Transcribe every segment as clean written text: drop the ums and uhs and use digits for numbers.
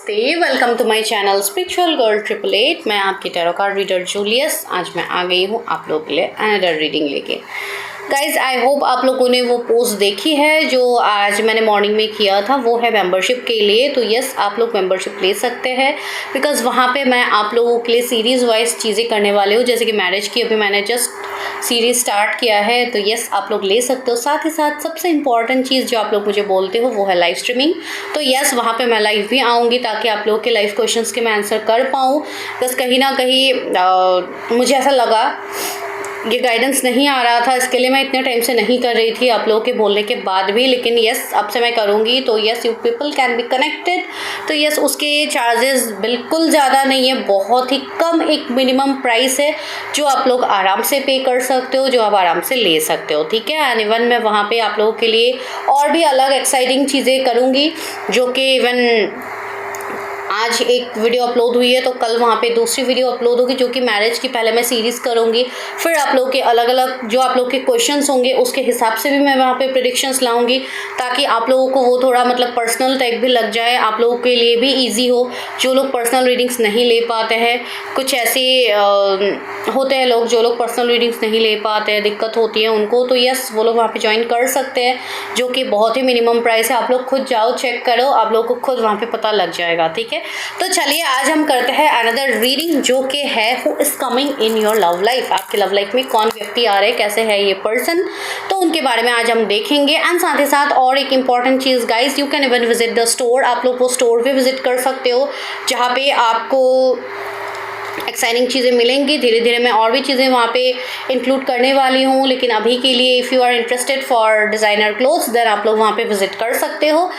नमस्ते, welcome to my channel spiritual girl 888। मैं आपकी टैरो कार्ड रीडर जूलियस। आज मैं आ गई हूँ आप लोगों के लिए अनदर रीडिंग लेके। गाइज आई होप आप लोगों ने वो पोस्ट देखी है जो आज मैंने मॉर्निंग में किया था, वो है मेंबरशिप के लिए। तो यस, आप लोग मेंबरशिप ले सकते हैं बिकॉज वहाँ पे मैं आप लोगों के लिए सीरीज़ वाइज चीज़ें करने वाले हूँ। जैसे कि मैरिज की अभी मैंने जस्ट सीरीज़ स्टार्ट किया है, तो यस आप लोग ले सकते हो। साथ ही साथ सबसे इम्पॉर्टेंट चीज़ जो आप लोग मुझे बोलते हो वो है लाइव स्ट्रीमिंग। तो यस, वहाँ पे मैं लाइव भी आऊँगी ताकि आप लोगों के लाइव क्वेश्चंस के मैं आंसर कर पाऊँ। बस कहीं ना कहीं मुझे ऐसा लगा ये गाइडेंस नहीं आ रहा था, इसके लिए मैं इतने टाइम से नहीं कर रही थी आप लोगों के बोलने के बाद भी। लेकिन यस, अब से मैं करूँगी। तो yes, you people can be connected. तो यस, उसके चार्जेस बिल्कुल ज़्यादा नहीं है, बहुत ही कम एक मिनिमम प्राइस है जो आप लोग आराम से पे कर सकते हो, जो आप आराम से ले सकते हो। ठीक है। एंड इवन मैं वहाँ पे आप लोगों के लिए और भी अलग एक्साइटिंग चीज़ें करूँगी, जो कि इवन आज एक वीडियो अपलोड हुई है तो कल वहाँ पे दूसरी वीडियो अपलोड होगी, जो कि मैरिज की पहले मैं सीरीज़ करूँगी। फिर आप लोग के अलग अलग जो आप लोग के क्वेश्चंस होंगे उसके हिसाब से भी मैं वहाँ पे प्रेडिक्शंस लाऊंगी, ताकि आप लोगों को वो थोड़ा मतलब पर्सनल टाइप भी लग जाए, आप लोगों के लिए भी ईजी हो। जो लोग पर्सनल रीडिंग्स नहीं ले पाते हैं, कुछ ऐसे होते हैं लोग जो लोग पर्सनल रीडिंग्स नहीं ले पाते हैं, दिक्कत होती है उनको, तो यस वो लोग वहाँ पे ज्वाइन कर सकते हैं, जो कि बहुत ही मिनिमम प्राइस है। आप लोग खुद जाओ, चेक करो, आप लोग को खुद वहाँ पे पता लग जाएगा। ठीक है। तो चलिए आज हम करते हैं अनदर रीडिंग, जो कि है who is coming in your love life. आपके लव लाइफ में कौन व्यक्ति आ रहे हैं, कैसे है ये पर्सन, तो उनके बारे में आज हम देखेंगे। एंड साथ ही साथ और एक important cheese guys, you can even visit the store. आप लोग वो स्टोर भी विजिट कर सकते हो जहाँ पे आपको एक्साइटिंग चीज़ें मिलेंगी। धीरे धीरे मैं और भी चीज़ें वहाँ पे इंक्लूड करने वाली हूँ, लेकिन अभी के लिए if you are interested for designer clothes then आप लोग वहाँ पे विजिट कर सकते हो,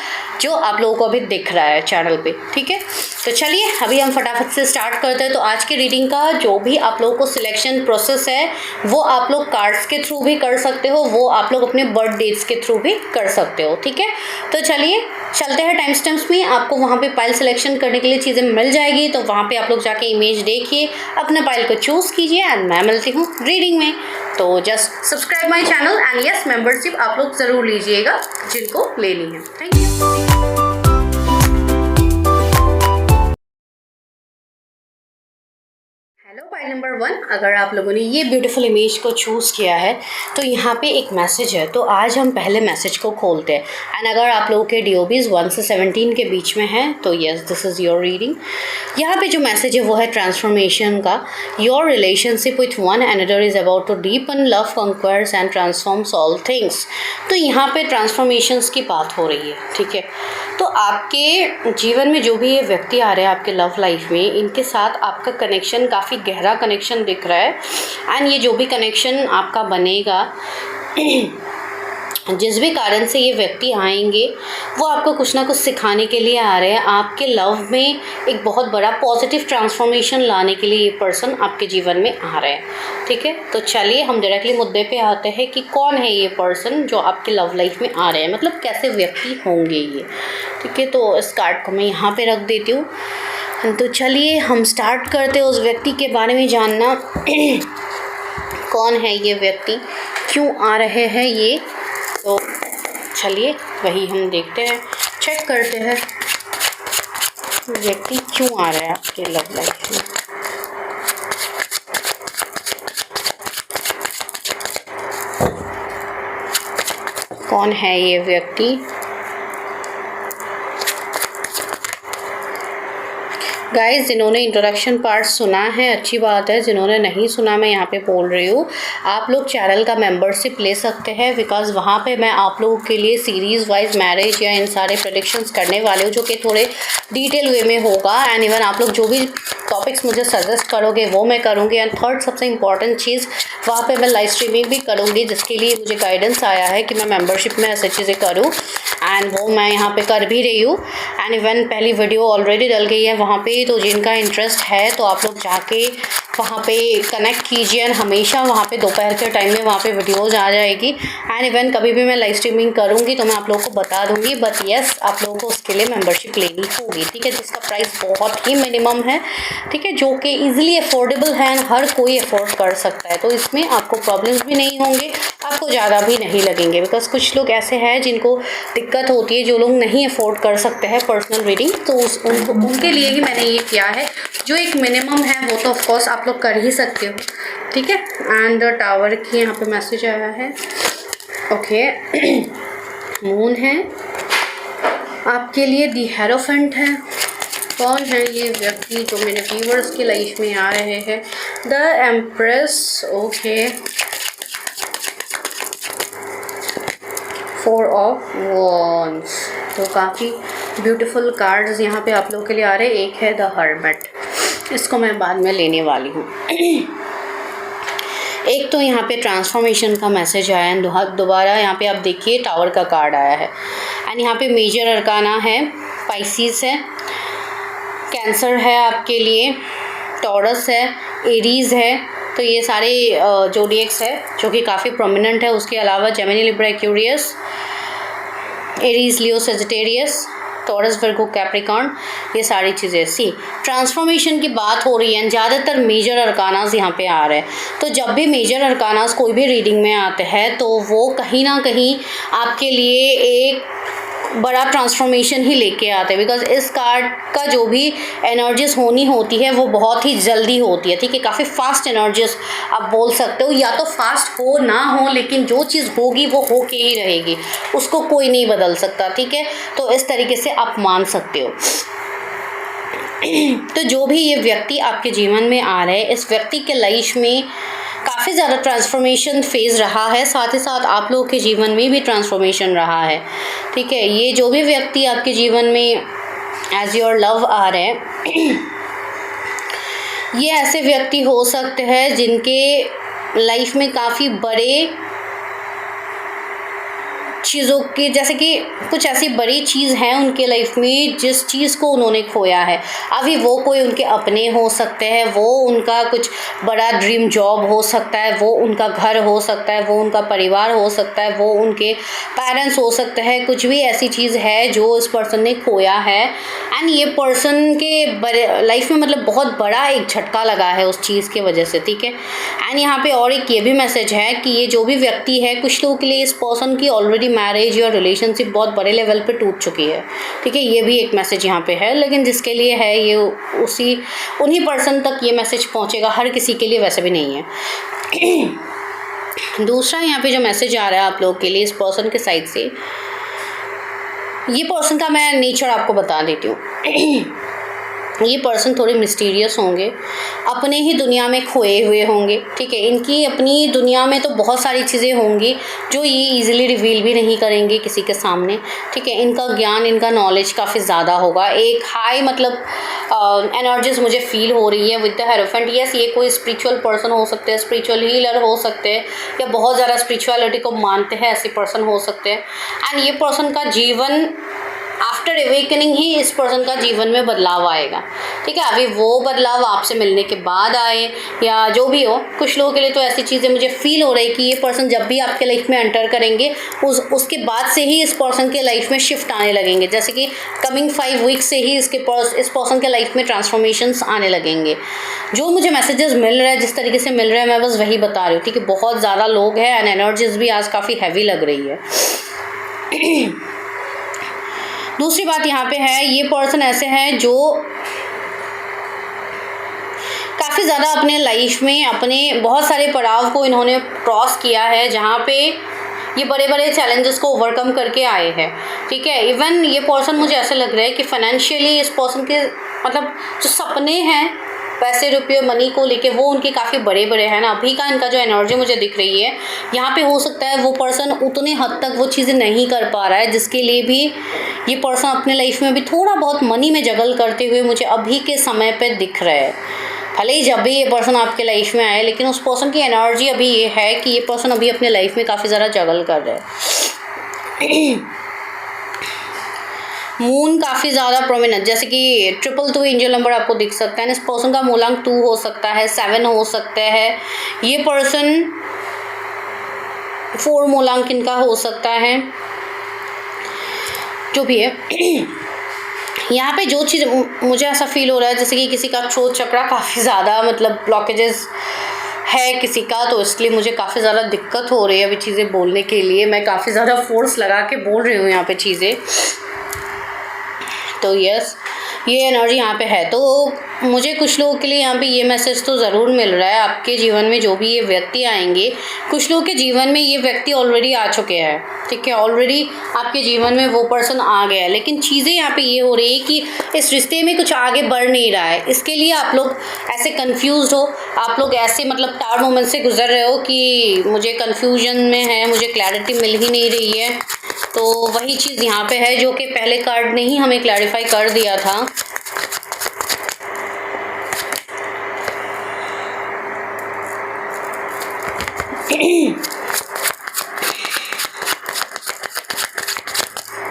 जो आप लोगों को अभी दिख रहा है चैनल पे। ठीक है। तो चलिए अभी हम फटाफट से स्टार्ट करते हैं। तो आज की रीडिंग का जो भी आप लोगों को सिलेक्शन प्रोसेस है वो आप लोग कार्ड्स के थ्रू भी कर सकते हो, वो आप लोग अपने बर्थ डेट्स के थ्रू भी कर सकते हो। ठीक है। तो चलिए चलते हैं टाइम स्टैम्प्स में। आपको वहाँ पे पाइल सिलेक्शन करने के लिए चीज़ें मिल जाएगी, तो वहाँ पे आप लोग जाके इमेज देखिए, अपना पाइल को चूज़ कीजिए एंड मैं मिलती हूँ रीडिंग में। तो just subscribe my channel and yes, membership आप लोग ज़रूर लीजिएगा जिनको लेनी है। Thank you. Hello pile number 1, अगर आप लोगों ने ये ब्यूटीफुल इमेज को चूज़ किया है तो यहाँ पे एक मैसेज है। तो आज हम पहले मैसेज को खोलते हैं। एंड अगर आप लोगों के DOBs 1 से 17 के बीच में हैं तो yes, this is your reading. यहाँ पे जो मैसेज है वो है ट्रांसफॉर्मेशन का। Your relationship with one another is about to deepen love, conquers and transforms all things. तो यहाँ पे ट्रांसफॉर्मेशंस की बात हो रही है। ठीक है। तो आपके जीवन में जो भी ये व्यक्ति आ रहे हैं आपके लव लाइफ में, इनके साथ आपका कनेक्शन काफ़ी गहरा कनेक्शन दिख रहा है। एंड ये जो भी कनेक्शन आपका बनेगा जिस भी कारण से ये व्यक्ति आएंगे वो आपको कुछ ना कुछ सिखाने के लिए आ रहे हैं। आपके लव में एक बहुत बड़ा पॉजिटिव ट्रांसफॉर्मेशन लाने के लिए ये पर्सन आपके जीवन में आ रहे हैं। ठीक है। तो चलिए हम डायरेक्टली मुद्दे पे आते हैं कि कौन है ये पर्सन जो आपके लव लाइफ में आ रहे हैं, मतलब कैसे व्यक्ति होंगे ये। ठीक है। तो इस कार्ड को मैं यहाँ पे रख देती हूँ। तो चलिए हम स्टार्ट करते हैं उस व्यक्ति के बारे में जानना। कौन है ये व्यक्ति, क्यों आ रहे हैं ये, तो चलिए वही हम देखते हैं, चेक करते हैं व्यक्ति क्यों आ रहा है आपके लव लाइफ में। कौन है ये व्यक्ति। गाइस, जिन्होंने इंट्रोडक्शन पार्ट सुना है अच्छी बात है, जिन्होंने नहीं सुना मैं यहाँ पे बोल रही हूँ, आप लोग चैनल का मेंबरशिप ले सकते हैं बिकॉज वहाँ पे मैं आप लोगों के लिए सीरीज़ वाइज मैरिज या इन सारे प्रेडिक्शंस करने वाले हूँ, जो कि थोड़े डिटेल वे में होगा। एंड इवन आप लोग जो भी टॉपिक्स मुझे सजेस्ट करोगे वो मैं करूँगी। एंड थर्ड सबसे इंपॉर्टेंट चीज़, वहाँ पे मैं लाइव स्ट्रीमिंग भी करूँगी, जिसके लिए मुझे गाइडेंस आया है कि मैं मेंबरशिप में ऐसी चीज़ें करूँ, एंड वो मैं यहाँ पे कर भी रही हूँ। एंड इवन पहली वीडियो ऑलरेडी डल गई है वहाँ पे, तो जिनका इंटरेस्ट है तो आप लोग जाके वहाँ पे कनेक्ट कीजिए। एंड हमेशा वहाँ पे दोपहर के टाइम में वहाँ पे वीडियोज़ आ जाएगी। एंड इवन कभी भी मैं लाइव स्ट्रीमिंग करूँगी तो मैं आप लोगों को बता दूँगी, बट यस आप लोगों को उसके लिए मेंबरशिप लेनी होगी। ठीक है। जिसका प्राइस बहुत ही मिनिमम है। ठीक है। जो कि ईजिली अफोर्डेबल है, हर कोई अफोर्ड कर सकता है, तो इसमें आपको प्रॉब्लम्स भी नहीं होंगे। आपको ज़्यादा भी नहीं लगेंगे, बिकॉज कुछ लोग ऐसे हैं जिनको दिक्कत होती है, जो लोग नहीं अफोर्ड कर सकते हैं पर्सनल रीडिंग, तो उनके लिए ही मैंने ये किया है। जो एक मिनिमम है वो तो ऑफकोर्स आप लोग कर ही सकते हो, ठीक है। एंड टावर की यहाँ पे मैसेज आया है, ओके। मून है आपके लिए, दी हेरोफेंट है। कौन है ये व्यक्ति जो मेरे व्यूवर्स की लाइफ में आ रहे हैं? The empress, okay. 4 of wands, तो काफ़ी ब्यूटीफुल कार्ड्स यहाँ पे आप लोगों के लिए आ रहे हैं। एक है द हर्मिट, इसको मैं बाद में लेने वाली हूँ। एक तो यहाँ पे ट्रांसफॉर्मेशन का मैसेज आया है, दोबारा यहाँ पे आप देखिए टावर का कार्ड आया है। एंड यहाँ पे मेजर अरकाना है, पाइसिस है, कैंसर है आपके लिए, टॉरस है, एरीज़ है, तो ये सारे जोडिएक्स है जो कि काफ़ी प्रोमिनेंट है। उसके अलावा जेमिनी, लिब्रा, एक्वेरियस, एरीज़, लियो, सेजिटेरियस, टॉरस, वर्गो, कैप्रिकॉर्न, ये सारी चीज़ें। सी ट्रांसफॉर्मेशन की बात हो रही है, ज़्यादातर मेजर अरकानास यहाँ पे आ रहे हैं। तो जब भी मेजर अरकानास कोई भी रीडिंग में आते हैं तो वो कहीं ना कहीं आपके लिए एक बड़ा ट्रांसफॉर्मेशन ही लेके आते हैं, बिकॉज इस कार्ड का जो भी एनर्जीज होनी होती है वो बहुत ही जल्दी होती है, ठीक है। काफ़ी फास्ट एनर्जीज आप बोल सकते हो, या तो फास्ट हो ना हो, लेकिन जो चीज़ होगी वो हो के ही रहेगी, उसको कोई नहीं बदल सकता, ठीक है। तो इस तरीके से आप मान सकते हो। तो जो भी ये व्यक्ति आपके जीवन में आ रहे हैं, इस व्यक्ति के लाइफ में काफ़ी ज़्यादा ट्रांसफॉर्मेशन फेज़ रहा है, साथ ही साथ आप लोगों के जीवन में भी ट्रांसफॉर्मेशन रहा है, ठीक है। ये जो भी व्यक्ति आपके जीवन में एज योर लव आ रहे हैं, ये ऐसे व्यक्ति हो सकते हैं जिनके लाइफ में काफ़ी बड़े चीज़ों की, जैसे कि कुछ ऐसी बड़ी चीज़ है उनके लाइफ में जिस चीज़ को उन्होंने खोया है। अभी वो कोई उनके अपने हो सकते हैं, वो उनका कुछ बड़ा ड्रीम जॉब हो सकता है, वो उनका घर हो सकता है, वो उनका परिवार हो सकता है, वो उनके पेरेंट्स हो सकते हैं। कुछ भी ऐसी चीज़ है जो इस पर्सन ने खोया है, एंड ये पर्सन के बड़े लाइफ में मतलब बहुत बड़ा एक झटका लगा है उस चीज़ की वजह से, ठीक है। एंड यहाँ पे और एक ये भी मैसेज है कि ये जो भी व्यक्ति है, कुछ लोगों के लिए इस पर्सन की ऑलरेडी मैरिज या रिलेशनशिप बहुत बड़े लेवल पे टूट चुकी है, ठीक है। ये भी एक मैसेज यहाँ पे है, लेकिन जिसके लिए है ये उन्हीं पर्सन तक ये मैसेज पहुँचेगा, हर किसी के लिए वैसे भी नहीं है। दूसरा यहाँ पे जो मैसेज आ रहा है आप लोगों के लिए इस पर्सन के साइड से, ये पर्सन का मैं नेचर आपको बता देती हूँ। ये पर्सन थोड़े मिस्टीरियस होंगे, अपने ही दुनिया में खोए हुए होंगे, ठीक है। इनकी अपनी दुनिया में तो बहुत सारी चीज़ें होंगी जो ये इजीली रिवील भी नहीं करेंगे किसी के सामने, ठीक है। इनका ज्ञान, इनका नॉलेज काफ़ी ज़्यादा होगा। एक हाई मतलब एनर्जीज मुझे फील हो रही है विद द हेरोफेंट। यस, ये कोई स्पिरिचुअल पर्सन हो सकते हैं, स्पिरिचुअल हीलर हो सकते हैं, या बहुत ज़्यादा स्पिरिचुअलिटी को मानते हैं ऐसे पर्सन हो सकते हैं। एंड ये पर्सन का जीवन आफ्टर अवेकनिंग ही इस पर्सन का जीवन में बदलाव आएगा, ठीक है। अभी वो बदलाव आपसे मिलने के बाद आए या जो भी हो, कुछ लोगों के लिए तो ऐसी चीज़ें मुझे फील हो रही है कि ये पर्सन जब भी आपके लाइफ में एंटर करेंगे उसके बाद से ही इस पर्सन के लाइफ में शिफ्ट आने लगेंगे, जैसे कि कमिंग 5 वीक्स से ही इस पर्सन के लाइफ में ट्रांसफॉर्मेशंस आने लगेंगे। जो मुझे मैसेजेस मिल रहे हैं, जिस तरीके से मिल रहे हैं, मैं बस वही बता रही हूँ, ठीक है। बहुत ज़्यादा लोग हैं एंड एनर्जीज भी आज काफ़ी हैवी लग रही है। दूसरी बात यहाँ पे है, ये पर्सन ऐसे हैं जो काफ़ी ज़्यादा अपने लाइफ में अपने बहुत सारे पड़ाव को इन्होंने क्रॉस किया है, जहाँ पे ये बड़े बड़े चैलेंजेस को ओवरकम करके आए हैं, ठीक है। इवन ये पर्सन मुझे ऐसा लग रहा है कि फाइनेंशियली इस पर्सन के मतलब जो सपने हैं पैसे रुपये मनी को लेके, वो उनके काफ़ी बड़े बड़े हैं ना। अभी का इनका जो एनर्जी मुझे दिख रही है यहाँ पे, हो सकता है वो पर्सन उतने हद तक वो चीज़ें नहीं कर पा रहा है, जिसके लिए भी ये पर्सन अपने लाइफ में भी थोड़ा बहुत मनी में जगल करते हुए मुझे अभी के समय पे दिख रहा है। भले ही जब भी ये पर्सन आपके लाइफ में आए, लेकिन उस पर्सन की एनर्जी अभी ये है कि ये पर्सन अभी अपने लाइफ में काफ़ी ज़्यादा जगल कर रहा है। मून काफ़ी ज़्यादा प्रोमिनेंट, जैसे कि 222 एंजल नंबर आपको दिख सकता है। इस पर्सन का मूलांक 2 हो सकता है, 7 हो सकता है। ये पर्सन 4 मूलांक इनका हो सकता है, जो भी है। यहाँ पे जो चीज़ मुझे ऐसा फील हो रहा है जैसे कि किसी का थ्रोट चक्रा काफ़ी ज़्यादा मतलब ब्लॉकेजेस है किसी का, तो इसलिए मुझे काफ़ी ज़्यादा दिक्कत हो रही है अभी चीज़ें बोलने के लिए। मैं काफ़ी ज़्यादा फोर्स लगा के बोल रही हूँ यहाँ पे चीज़ें। तो यस, ये एनर्जी यहाँ पे है। तो मुझे कुछ लोगों के लिए यहाँ पे ये मैसेज तो ज़रूर मिल रहा है, आपके जीवन में जो भी ये व्यक्ति आएंगे, कुछ लोगों के जीवन में ये व्यक्ति ऑलरेडी आ चुके हैं, ठीक है, ऑलरेडी आपके जीवन में वो पर्सन आ गया है। लेकिन चीज़ें यहाँ पे ये हो रही है कि इस रिश्ते में कुछ आगे बढ़ नहीं रहा है। इसके लिए आप लोग ऐसे कन्फ्यूज़ हो, आप लोग ऐसे मतलब टार मोमेंट से गुजर रहे हो कि मुझे कन्फ्यूजन में है, मुझे क्लैरिटी मिल ही नहीं रही है। तो वही चीज़ यहाँ पे है जो कि पहले कार्ड ने ही हमें क्लैरिफाई कर दिया था।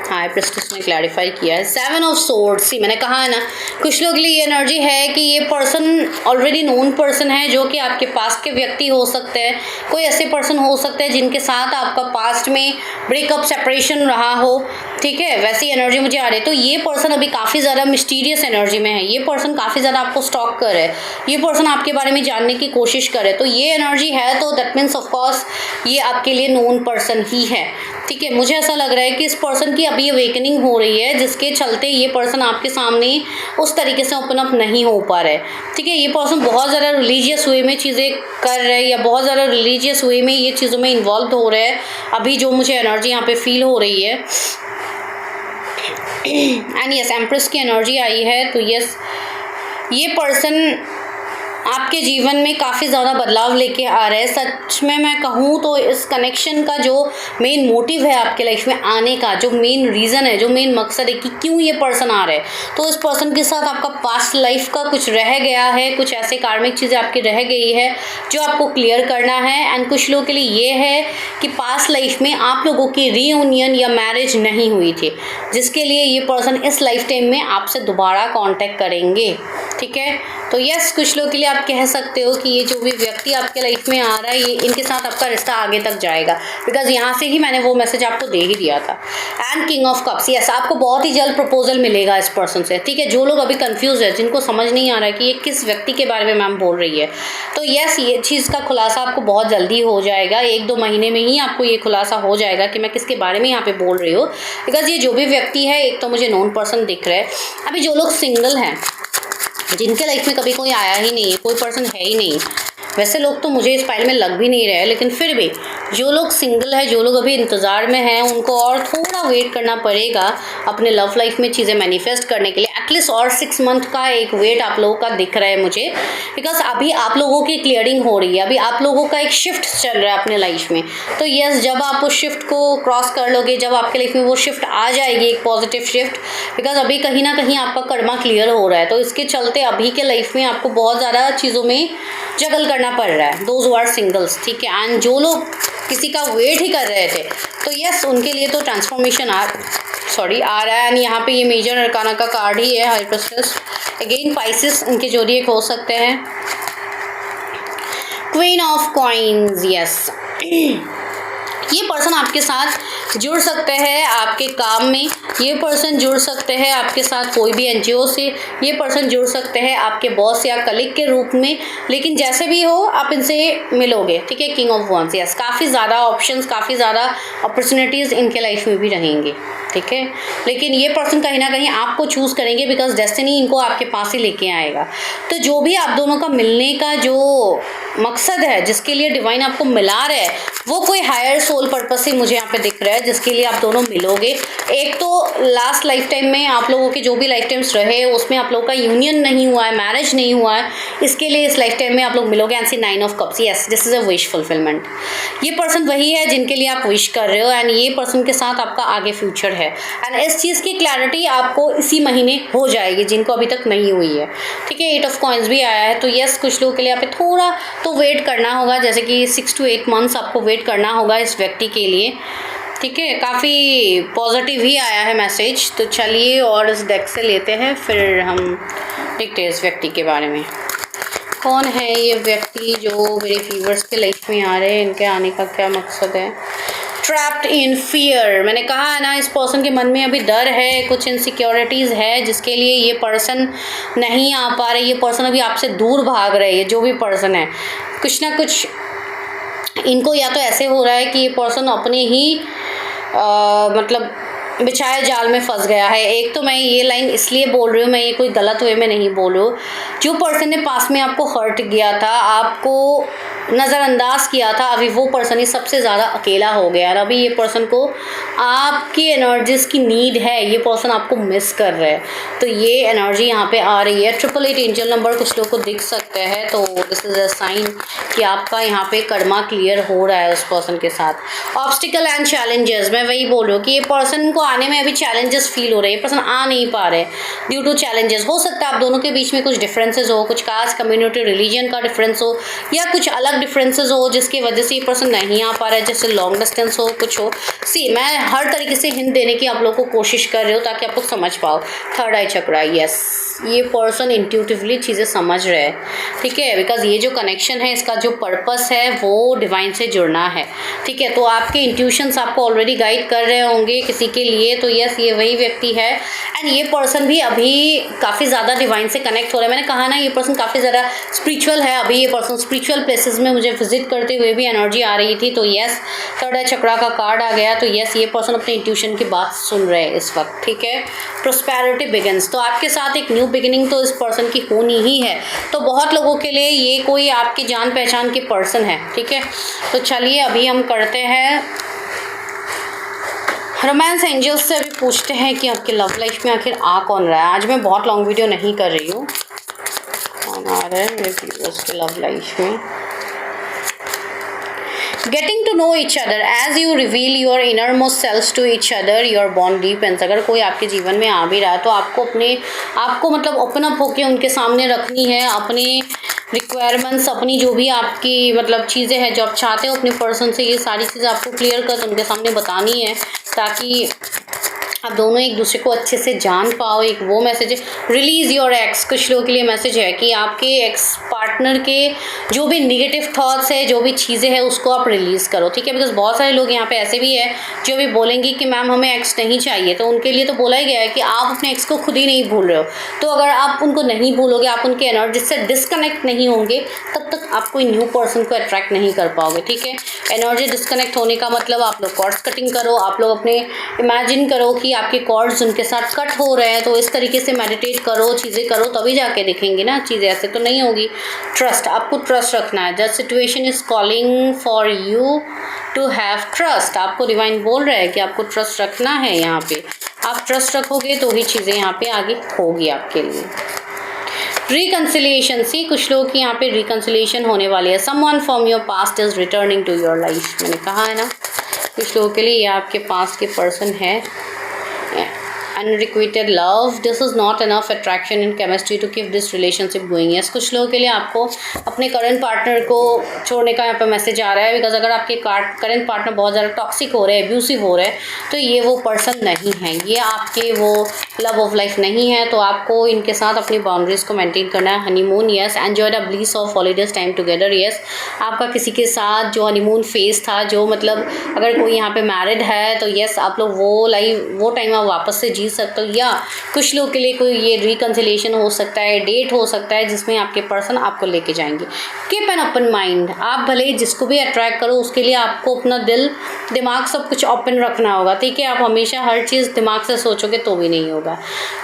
हाई प्रेस्टिस ने क्लैरिफाई किया है 7 ऑफ सोर्ड्स। सी मैंने कहा है ना, कुछ लोगों के लिए ये एनर्जी है कि ये पर्सन ऑलरेडी नोन पर्सन है, जो कि आपके पास्ट के व्यक्ति हो सकते हैं। कोई ऐसे पर्सन हो सकते हैं जिनके साथ आपका पास्ट में ब्रेकअप सेपरेशन रहा हो, ठीक है, वैसी एनर्जी मुझे आ रही है। तो ये पर्सन अभी काफ़ी ज़्यादा मिस्टीरियस एनर्जी में है, ये पर्सन काफ़ी ज़्यादा आपको स्टॉक कर है, ये पर्सन आपके बारे में जानने की कोशिश करे। तो ये एनर्जी है, तो दैट मीन्स ऑफकोर्स ये आपके लिए नोन पर्सन ही है, ठीक है। मुझे ऐसा लग रहा है कि इस पर्सन की अभी अवेकनिंग हो रही है, जिसके चलते ये पर्सन आपके सामने उस तरीके से ओपन अप नहीं हो पा रहा है, ठीक है। ये पर्सन बहुत ज़्यादा रिलीजियस वे में चीज़ें कर रहे हैं, या बहुत ज़्यादा रिलीजियस वे में ये चीज़ों में इन्वॉल्व हो रहे हैं, अभी जो मुझे एनर्जी यहाँ पे फील हो रही है। एंड यस, एम्प्रेस की एनर्जी आई है। तो यस, ये पर्सन आपके जीवन में काफ़ी ज़्यादा बदलाव लेके आ रहा है। सच में मैं कहूँ तो इस कनेक्शन का जो मेन मोटिव है आपके लाइफ में आने का, जो मेन रीज़न है, जो मेन मकसद है कि क्यों ये पर्सन आ रहा है, तो इस पर्सन के साथ आपका पास्ट लाइफ का कुछ रह गया है, कुछ ऐसे कार्मिक चीज़ें आपकी रह गई है जो आपको क्लियर करना है। एंड कुछ लोगों के लिए ये है कि पास्ट लाइफ में आप लोगों की रीयूनियन या मैरिज नहीं हुई थी, जिसके लिए ये पर्सन इस लाइफ टाइम में आपसे दोबारा कॉन्टेक्ट करेंगे, ठीक है। तो यस, कुछ लोगों के लिए आप कह सकते हो कि ये जो भी व्यक्ति आपके लाइफ में आ रहा है, ये इनके साथ आपका रिश्ता आगे तक जाएगा, बिकॉज यहाँ से ही मैंने वो मैसेज आपको दे ही दिया था। And king of cups, yes, आपको बहुत ही जल्द प्रपोजल मिलेगा इस पर्सन से, ठीक है। जो लोग अभी कंफ्यूज है, जिनको समझ नहीं आ रहा है कि ये किस व्यक्ति के बारे में मैम बोल रही है, तो यस, ये चीज़ का खुलासा आपको बहुत जल्दी हो जाएगा, 1-2 महीने में ही आपको ये खुलासा हो जाएगा कि मैं किसके बारे में यहाँ पे बोल रही हूँ। बिकॉज ये जो भी व्यक्ति है, एक तो मुझे नॉन पर्सन दिख रहा है। अभी जो लोग सिंगल हैं, जिनके लाइफ में कभी कोई आया ही नहीं है, कोई पर्सन है ही नहीं, वैसे लोग तो मुझे इस फाइल में लग भी नहीं रहे हैं, लेकिन फिर भी जो लोग सिंगल है, जो लोग अभी इंतज़ार में हैं, उनको और थोड़ा वेट करना पड़ेगा अपने लव लाइफ में चीज़ें मैनिफेस्ट करने के लिए। एटलीस्ट और 6 मंथ का एक वेट आप लोगों का दिख रहा है मुझे, बिकॉज अभी आप लोगों की क्लियरिंग हो रही है, अभी आप लोगों का एक शिफ्ट चल रहा है अपने लाइफ में। तो यस, जब आप उस शिफ्ट को क्रॉस कर लोगे, जब आपके लाइफ में वो शिफ्ट आ जाएगी, एक पॉजिटिव शिफ्ट, बिकॉज अभी कहीं ना कहीं आपका कर्मा क्लियर हो रहा है, तो इसके चलते अभी के लाइफ में आपको बहुत ज़्यादा चीज़ों में जगल करना पड़ रहा है। दोज हू आर सिंगल्स, ठीक है। एंड जो लोग किसी का वेट ही कर रहे थे, तो यस, उनके लिए तो ट्रांसफॉर्मेशन आ रहा है। एंड यहाँ पे ये मेजर अरकाना का कार्ड ही है, हाई प्रेस्टिस। अगेन पाइसेस उनके जोडिएक हो सकते हैं। क्वीन ऑफ कॉइन्स, यस, ये पर्सन आपके साथ जुड़ सकते हैं आपके काम में, ये पर्सन जुड़ सकते हैं आपके साथ कोई भी एनजीओ से, ये पर्सन जुड़ सकते हैं आपके बॉस या कलीग के रूप में, लेकिन जैसे भी हो आप इनसे मिलोगे, ठीक है। किंग ऑफ वॉन्ड्स, यस, काफ़ी ज़्यादा ऑप्शंस, काफ़ी ज़्यादा अपॉर्चुनिटीज़ इनके लाइफ में भी रहेंगी, ठीक है। लेकिन ये पर्सन कहीं ना कहीं आपको चूज़ करेंगे, बिकॉज डेस्टिनी इनको आपके पास ही लेके आएगा। तो जो भी आप दोनों का मिलने का जो मकसद है, जिसके लिए डिवाइन आपको मिला रहा है, वो कोई हायर सोल पर्पस से मुझे यहाँ पे दिख रहा है, जिसके लिए आप दोनों मिलोगे। एक तो लास्ट लाइफ टाइम में आप लोगों के जो भी लाइफ टाइम्स रहे, उसमें आप लोगों का यूनियन नहीं हुआ है, मैरिज नहीं हुआ है, इसके लिए इस लाइफ टाइम में आप लोग मिलोगे। And see 9 of cups, yes, this is a wish fulfilment. ये पर्सन वही है जिनके लिए आप विश कर रहे हो, एंड ये पर्सन के साथ आपका आगे फ्यूचर है। एंड इस चीज़ की क्लैरिटी आपको इसी महीने हो जाएगी, जिनको अभी तक नहीं हुई है, ठीक है। 8 ऑफ कॉइन्स भी आया है। तो यस, कुछ लोगों के लिए यहाँ पे थोड़ा तो वेट करना होगा, जैसे कि 6 to 8 मंथ्स आपको वेट करना होगा इस व्यक्ति के लिए, ठीक है। काफ़ी पॉजिटिव ही आया है मैसेज। तो चलिए और इस डेक से लेते हैं, फिर हम देखते हैं इस व्यक्ति के बारे में। कौन है ये व्यक्ति जो मेरे व्यूअर्स के लाइफ में आ रहे हैं, इनके आने का क्या मकसद है। ट्रैप्ड इन फियर, मैंने कहा है ना, इस पर्सन के मन में अभी डर है, कुछ इनसिक्योरिटीज़ है, जिसके लिए ये पर्सन नहीं आ पा रहे, ये पर्सन अभी आपसे दूर भाग रहे हैं। जो भी पर्सन है, कुछ ना कुछ इनको या तो ऐसे हो रहा है कि ये पर्सन अपने ही मतलब बिछाए जाल में फंस गया है। एक तो मैं ये लाइन इसलिए बोल रही हूँ, मैं ये कोई गलत वे में नहीं बोल रही हूँ। जो पर्सन ने पास में आपको हर्ट किया था, आपको नज़रअंदाज किया था, अभी वो पर्सन ही सबसे ज़्यादा अकेला हो गया है। अभी ये पर्सन को आपकी एनर्जीज़ की नीड है, ये पर्सन आपको मिस कर रहा है। तो ये एनर्जी यहाँ पे आ रही है। 888 एंजल नंबर कुछ लोगों को दिख सकते हैं, तो दिस इज़ अ साइन कि आपका यहाँ पे कर्मा क्लियर हो रहा है उस पर्सन के साथ। ऑब्स्टिकल एंड चैलेंजेस, मैं वही बोल रही हूँ कि ये पर्सन को आने में अभी चैलेंजेस फील हो रहे हैं। ये पर्सन आ नहीं पा रहे ड्यू टू चैलेंजेस। हो सकता है आप दोनों के बीच में कुछ डिफरेंसेस हो, कुछ कास्ट, कम्युनिटी, रिलीजन का डिफरेंस हो, या कुछ अलग डिफरेंसेस हो जिसकी वजह से ये पर्सन नहीं आ पा रहा है, जैसे लॉन्ग डिस्टेंस हो, कुछ हो। सी, मैं हर तरीके से हिंट देने की आप लोगों को कोशिश कर रही हूँ ताकि आप लोग समझ पाओ। थर्ड आई चक्रा, यस, ये पर्सन इंट्यूटिवली चीज़ें समझ रहे हैं, ठीक है, बिकॉज ये जो कनेक्शन है, इसका जो पर्पस है वो डिवाइन से जुड़ना है, ठीक है। तो आपके इंट्यूशंस आपको ऑलरेडी गाइड कर रहे होंगे किसी के लिए, तो यस, ये वही व्यक्ति है। एंड ये पर्सन भी अभी काफ़ी ज़्यादा डिवाइन से कनेक्ट हो रहा है। मैंने कहा ना, ये पर्सन काफ़ी ज़्यादा स्पिरिचुअल है। अभी ये पर्सन स्पिरिचुअल प्लेसेस में मुझे विजिट करते हुए भी एनर्जी आ रही थी, तो यस, थर्ड आई चक्रा का कार्ड आ गया। तो यस, ये पर्सन अपने इंट्यूशन की बात सुन रहे हैं इस वक्त, ठीक है। प्रोस्पेरिटी बिगिंस, तो आपके साथ एक न्यू बिगिनिंग तो इस पर्सन की होनी ही है। तो बहुत लोगों के लिए ये कोई आपकी जान पहचान के पर्सन है, ठीक है। तो चलिए अभी हम करते हैं रोमांस एंजल्स से, अभी पूछते हैं कि आपके लव लाइफ में आखिर आ कौन रहा है। आज मैं बहुत लॉन्ग वीडियो नहीं कर रही हूँ। कौन आ रहा है मेरे व्यूअर्स के लव लाइफ में? Getting to know each other as you reveal your innermost selves to each other, your bond deepens। अगर कोई आपके जीवन में आ भी रहा है तो आपको मतलब ओपन अप होकर उनके सामने रखनी है अपनी रिक्वायरमेंट्स, अपनी जो भी आपकी मतलब चीज़ें हैं जो आप चाहते हो अपने पर्सन से, ये सारी चीज़ें आपको क्लियर कर उनके सामने बतानी है ताकि आप दोनों एक दूसरे को अच्छे से जान पाओ। एक वो मैसेज है, रिलीज़ योर एक्स। कुछ लोगों के लिए मैसेज है कि आपके एक्स पार्टनर के जो भी निगेटिव थॉट्स है, जो भी चीज़ें हैं, उसको आप रिलीज़ करो, ठीक है। बिकॉज बहुत सारे लोग यहाँ पे ऐसे भी है जो भी बोलेंगे कि मैम हमें एक्स नहीं चाहिए, तो उनके लिए तो बोला ही गया है कि आप अपने एक्स को खुद ही नहीं भूल रहे हो। तो अगर आप उनको नहीं भूलोगे, आप उनके एनर्जी से डिस्कनेक्ट नहीं होंगे, तब तक आप कोई न्यू पर्सन को अट्रैक्ट नहीं कर पाओगे, ठीक है। एनर्जी डिस्कनेक्ट होने का मतलब आप लोग कॉर्ड्स कटिंग करो, आप लोग अपने इमेजिन करो कि आपके कॉर्ड्स उनके साथ कट हो रहे हैं, तो इस तरीके से मेडिटेट करो, चीज़ें करो, तभी जाके दिखेंगी ना चीज़ें, ऐसे तो नहीं होगी। ट्रस्ट, आपको ट्रस्ट रखना है। The situation is calling for you to have trust. आपको डिवाइन बोल रहा है कि आपको ट्रस्ट रखना है। यहाँ पे आप ट्रस्ट रखोगे तो ही चीज़ें यहाँ पे आगे होगी आपके लिए। रिकन्सिलिएशन, सी, कुछ लोग की यहाँ पे रिकन्सिलिएशन होने वाली है। Someone from your past is returning to your life. मैंने कहा है ना, कुछ लोगों के लिए ये आपके पास्ट के पर्सन है। Unrequited love, this is not enough attraction in chemistry to keep this relationship going. Yes, कुछ लोगों के लिए आपको अपने करंट पार्टनर को छोड़ने का यहाँ पे मैसेज आ रहा है। बिकॉज अगर आपके करंट पार्टनर बहुत ज़्यादा टॉक्सिक हो रहे हैं, अब्यूसिव हो रहे हैं, तो ये वो पर्सन नहीं है, ये आपके वो लव ऑफ लाइफ नहीं है। तो आपको इनके साथ अपनी बाउंड्रीज को मेंटेन करना है। Honeymoon, yes, enjoy the bliss of holidays time together. Yes, आपका किसी के साथ जो हनीमून फेज था, जो मतलब अगर कोई यहाँ पे मैरिड है तो यस, आप लोग वो टाइम आप वापस से जी सकते हो। या कुछ लोग के लिए कोई ये रिकन्सिलिएशन हो सकता है, डेट हो सकता है जिसमें आपके पर्सन आपको लेके जाएंगे। कीप एन ओपन माइंड, आप भले ही जिसको भी अट्रैक्ट करो उसके लिए आपको अपना दिल दिमाग सब कुछ ओपन रखना होगा, ठीक है। आप हमेशा हर चीज़ दिमाग से सोचोगे तो भी नहीं होगा।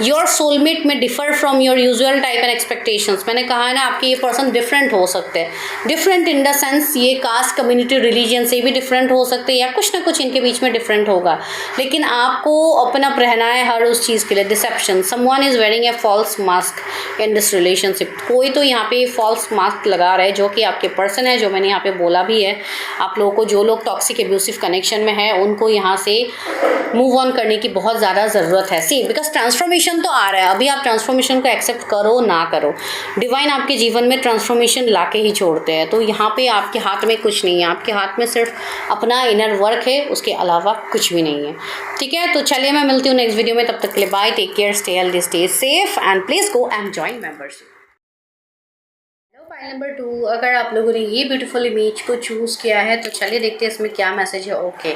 योर सोलमेट में differ from your usual type and expectations. मैंने कहा है ना, आपके ये पर्सन डिफरेंट हो सकते हैं। डिफरेंट इन द सेंस ये कास्ट, कम्युनिटी, रिलीजन से भी डिफरेंट हो सकते हैं, या कुछ ना कुछ इनके बीच में डिफरेंट होगा। लेकिन आपको ओपन अप रहना है हर उस चीज़ के लिए। Deception, someone is wearing a false mask in this relationship. कोई तो यहाँ पे फॉल्स मास्क लगा रहा है जो कि आपके पर्सन है, जो मैंने यहाँ पे बोला भी है। आप लोगों को, जो लोग टॉक्सिक एब्यूसिव कनेक्शन में है, उनको यहाँ से मूव ऑन करने की बहुत ज़्यादा ज़रूरत है। सी, बिकॉज ट्रांसफॉर्मेशन तो आ रहा है। अभी आप ट्रांसफॉर्मेशन को एक्सेप्ट करो ना करो, डिवाइन आपके जीवन में ट्रांसफॉर्मेशन ला के ही छोड़ते हैं। तो यहाँ पे आपके हाथ में कुछ नहीं है, आपके हाथ में सिर्फ अपना इनर वर्क है, उसके अलावा कुछ भी नहीं है, ठीक है। तो चलिए मैं मिलती हूँ नेक्स्ट वीडियो में, तब तक के लिए bye, take care, stay healthy, stay safe and please go and join membership. File number 2, अगर आप लोगों ने ये ब्यूटीफुल इमेज को चूज़ किया है तो चलिए देखते हैं इसमें क्या मैसेज है। Okay,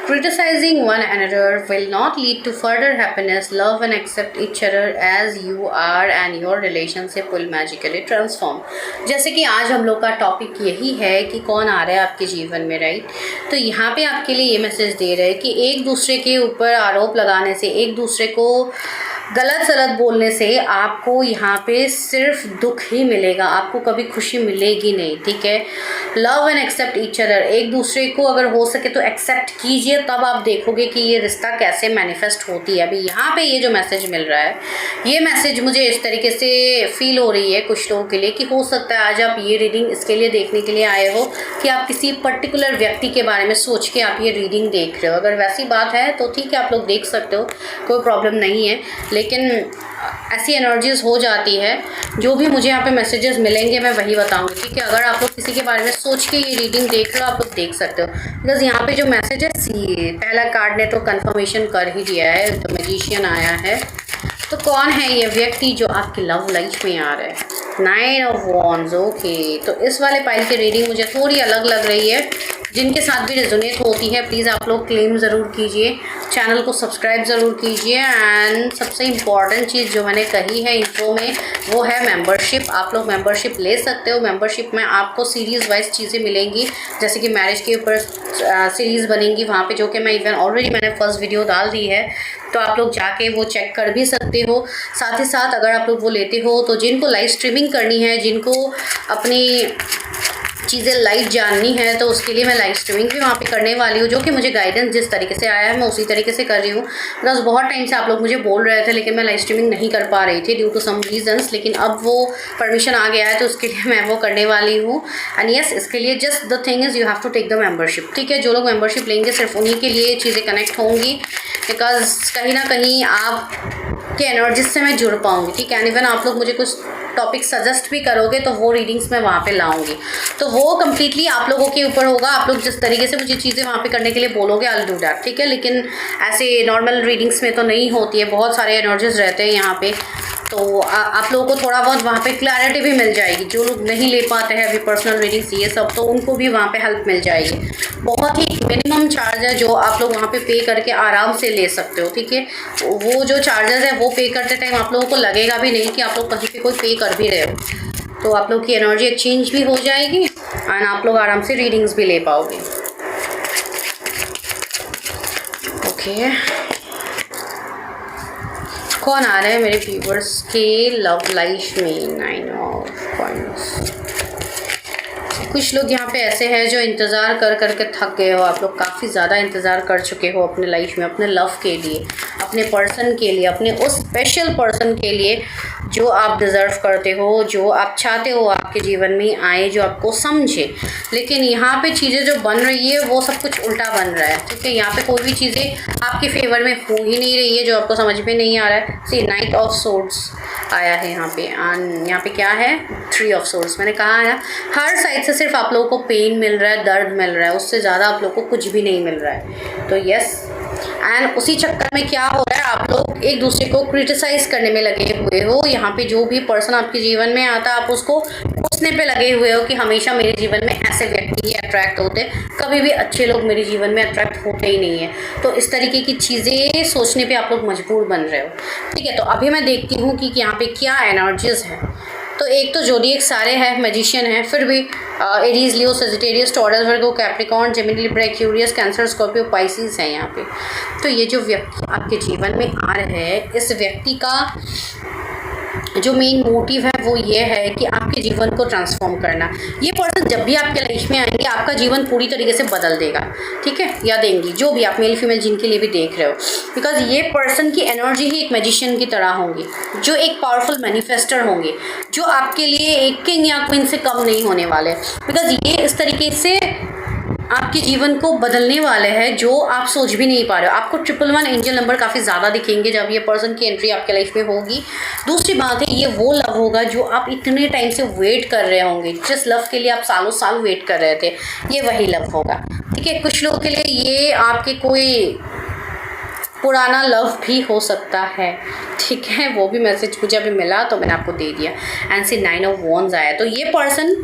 criticising one another will not lead to further happiness, love and accept each other as you are and your relationship will magically transform. जैसे कि आज हम लोग का टॉपिक यही है कि कौन आ रहा है आपके जीवन में, राइट। तो यहाँ पे आपके लिए ये मैसेज दे रहे हैं कि एक दूसरे के ऊपर आरोप लगाने से, एक दूसरे को गलत सलत बोलने से आपको यहाँ पे सिर्फ दुख ही मिलेगा, आपको कभी खुशी मिलेगी नहीं, ठीक है। Love and accept each other, एक दूसरे को अगर हो सके तो एक्सेप्ट कीजिए, तब आप देखोगे कि ये रिश्ता कैसे मैनिफेस्ट होती है। अभी यहाँ पे ये जो मैसेज मिल रहा है, ये मैसेज मुझे इस तरीके से फील हो रही है कुछ लोगों के लिए कि हो सकता है आज आप ये रीडिंग इसके लिए देखने के लिए आए हो कि आप किसी पर्टिकुलर व्यक्ति के बारे में सोच के आप ये रीडिंग देख रहे हो। अगर वैसी बात है तो ठीक है, आप लोग देख सकते हो, कोई प्रॉब्लम नहीं है। लेकिन ऐसी एनर्जीज हो जाती है, जो भी मुझे यहाँ पे मैसेजेस मिलेंगे मैं वही बताऊंगी, ठीक है। अगर आप लोग किसी के बारे में सोच के ये रीडिंग देख रहे हो, आप लोग देख सकते हो। बिकॉज यहाँ पे जो मैसेज है, पहला कार्ड ने तो कंफर्मेशन कर ही दिया है, तो मैजिशियन आया है। तो कौन है ये व्यक्ति जो आपकी लव लाइफ में आ रहा है? 9 ऑफ वॉन्ड्स। ओके, तो इस वाले पाइल की रीडिंग मुझे थोड़ी अलग लग रही है। जिनके साथ भी रेजोनेट होती है प्लीज़ आप लोग क्लेम ज़रूर कीजिए, चैनल को सब्सक्राइब ज़रूर कीजिए। एंड सबसे इम्पॉर्टेंट चीज़ जो मैंने कही है इंट्रो में, वो है मेंबरशिप। आप लोग मेंबरशिप ले सकते हो। मेंबरशिप में आपको सीरीज़ वाइज चीज़ें मिलेंगी, जैसे कि मैरिज के ऊपर सीरीज़ बनेंगी वहाँ पे, जो कि मैं इवन ऑलरेडी मैंने फर्स्ट वीडियो डाल दी है, तो आप लोग जाके वो चेक कर भी सकते हो। साथ ही साथ अगर आप लोग वो लेते हो तो जिनको लाइव स्ट्रीमिंग करनी है, जिनको अपनी चीज़ें लाइव जाननी है, तो उसके लिए मैं लाइव स्ट्रीमिंग भी वहाँ पे करने वाली हूँ, जो कि मुझे गाइडेंस जिस तरीके से आया है मैं उसी तरीके से कर रही हूँ। बिकॉज बहुत टाइम से आप लोग मुझे बोल रहे थे, लेकिन मैं लाइव स्ट्रीमिंग नहीं कर पा रही थी ड्यू टू सम रीजंस, लेकिन अब वो परमिशन आ गया है तो उसके लिए मैं वो करने वाली हूँ। एंड यस, इसके लिए just the thing is you have to take the membership, ठीक है। जो लोग मेंबरशिप लेंगे सिर्फ उन्हीं के लिए चीज़ें कनेक्ट होंगी, बिकॉज कहीं ना कहीं आप के एनर्जीज से मैं जुड़ पाऊँगी, ठीक है। एंड इवन आप लोग मुझे कुछ टॉपिक सजेस्ट भी करोगे तो वो रीडिंग्स मैं वहाँ पे लाऊंगी, तो वो कम्प्लीटली आप लोगों के ऊपर होगा। आप लोग जिस तरीके से मुझे चीज़ें वहाँ पे करने के लिए बोलोगे, आई विल डू दैट, ठीक है। लेकिन ऐसे नॉर्मल रीडिंग्स में तो नहीं होती है, बहुत सारे एनर्जीज रहते हैं यहाँ पे, तो आप लोगों को थोड़ा बहुत वहाँ पे क्लैरिटी भी मिल जाएगी। जो लोग नहीं ले पाते हैं अभी पर्सनल रीडिंग्स ये सब, तो उनको भी वहाँ पे हेल्प मिल जाएगी। बहुत ही मिनिमम चार्ज है जो आप लोग वहाँ पे करके आराम से ले सकते हो, ठीक है। वो जो चार्जेस है वो पे करते टाइम आप लोगों को लगेगा भी नहीं कि आप लोग कहीं पे कोई पे कर भी रहे हो, तो आप लोग की एनर्जी एक्सचेंज भी हो जाएगी एंड आप लोग आराम से रीडिंग्स भी ले पाओगे। ओके, कौन आ रहा है मेरे व्यूवर्स के लव लाइफ में? 9 ऑफ कॉइंस। कुछ लोग यहाँ पे ऐसे हैं जो इंतज़ार कर कर के थक गए हो। आप लोग काफ़ी ज़्यादा इंतज़ार कर चुके हो अपने लाइफ में, अपने लव के लिए, अपने पर्सन के लिए, अपने उस स्पेशल पर्सन के लिए जो आप डिज़र्व करते हो, जो आप चाहते हो आपके जीवन में आए, जो आपको समझे। लेकिन यहाँ पे चीज़ें जो बन रही है वो सब कुछ उल्टा बन रहा है, ठीक है। यहाँ पे कोई भी चीज़ें आपके फेवर में हो ही नहीं रही है, जो आपको समझ में नहीं आ रहा है। सी, 9 ऑफ सोर्ड्स आया है यहाँ पे, एंड यहाँ पे क्या है? 3 ऑफ सोर्ड्स। मैंने कहा है हर साइड से सिर्फ आप लोगों को पेन मिल रहा है, दर्द मिल रहा है, उससे ज़्यादा आप लोगों को कुछ भी नहीं मिल रहा है। तो यस, एंड उसी चक्कर में क्या हो रहा है, आप लोग एक दूसरे को क्रिटिसाइज करने में लगे हुए हो। यहाँ पे जो भी पर्सन आपके जीवन में आता है, आप उसको पूछने पे लगे हुए हो कि हमेशा मेरे जीवन में ऐसे व्यक्ति ही अट्रैक्ट होते हैं, कभी भी अच्छे लोग मेरे जीवन में अट्रैक्ट होते ही नहीं है। तो इस तरीके की चीज़ें सोचने पे आप लोग मजबूर बन रहे हो, ठीक है। तो अभी मैं देखती हूँ कि यहाँ पे क्या एनर्जीज है। तो एक तो जोडिएक सारे है, मैजिशियन है, फिर भी Aries, Leo, Sagittarius, Taurus, Virgo, Capricorn, Gemini, Libra, Aquarius, Cancer, Scorpio, Pisces है यहाँ पे। तो ये जो व्यक्ति आपके जीवन में आ रहे हैं, इस व्यक्ति का जो मेन मोटिव है वो ये है कि आपके जीवन को ट्रांसफॉर्म करना। ये पर्सन जब भी आपके लाइफ में आएंगे आपका जीवन पूरी तरीके से बदल देगा, ठीक है, या देंगी, जो भी आप मेल फीमेल जिनके लिए भी देख रहे हो। बिकॉज ये पर्सन की एनर्जी ही एक मैजिशियन की तरह होंगी, जो एक पावरफुल मैनिफेस्टर होंगे, जो आपके लिए एक किंग या क्वीन से कम नहीं होने वाले। बिकॉज ये इस तरीके से आपके जीवन को बदलने वाले हैं जो आप सोच भी नहीं पा रहे हो। आपको 111 एंजल नंबर काफ़ी ज़्यादा दिखेंगे जब ये पर्सन की एंट्री आपके लाइफ में होगी। दूसरी बात है, ये वो लव होगा जो आप इतने टाइम से वेट कर रहे होंगे, जिस लव के लिए आप सालों साल वेट कर रहे थे, ये वही लव होगा, ठीक है। कुछ लोगों के लिए ये आपके कोई पुराना लव भी हो सकता है, ठीक है। वो भी मैसेज मुझे अभी मिला तो मैंने आपको दे दिया। एंड सी 9 ऑफ वॉन्ड्स आया, तो ये पर्सन